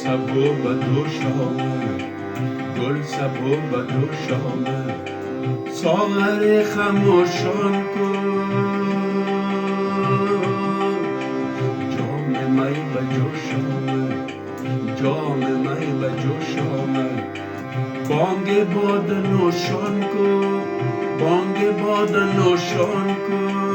سبو به دوش آمد، گل سبو به دوش آمد. ساغر خموشان کن، جام می به جوش آمد، جام می به جوش آمد. بانگ باد نوشان کن، بانگ باد نوشان کن.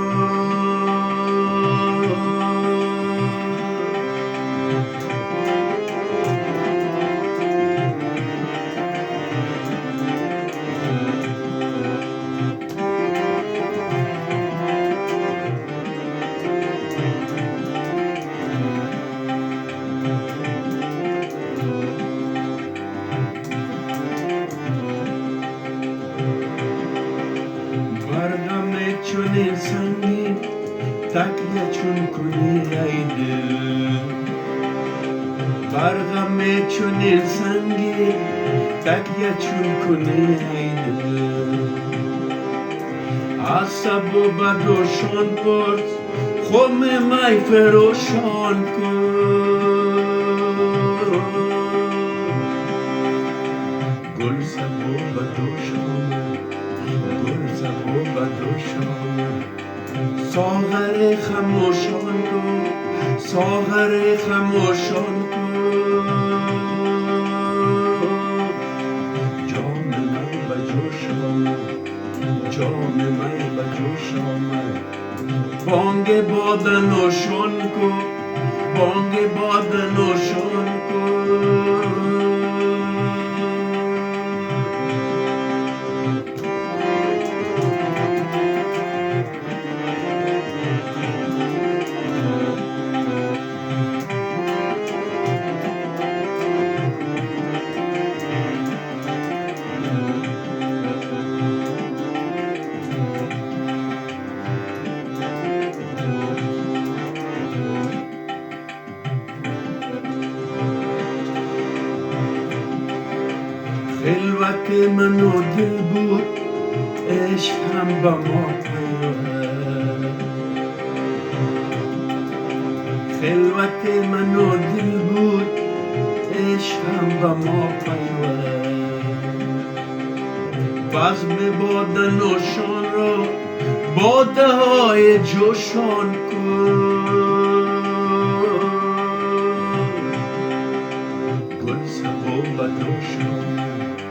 برغم چون سنگین تکیه چون کنی ای دل، برغم چون سنگین تکیه چون کنی ای دل. از سبو به دوشان پرس، خم می فروشان کن. گل سبو به دوش آمد، گل سبو به دوش آمد. ساغر خموشان کن، ساغر خموشان کن. جام می به جوش آمد، جام می به جوش آمد. بانگ باد نوشان کن، بانگ باد نوشان کن. خلوت من و دل بود، عشق هم با ما پیوست. خلوت من و دل بود، عشق هم با ما پیوست. بزم باده نوشان را باده های جوشان کن. گل سبو به دوش آمد،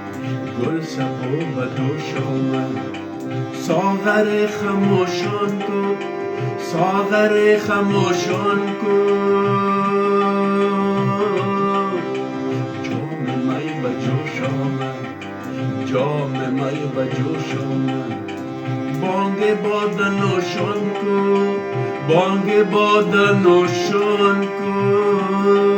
گل سبو به دوش آمد. ساغر خموشان کن، ساغر خموشان کن. جام می به جوش آمد، جام می به جوش آمد. بانگ باد نوشان کن، بانگ باد نوشان کن.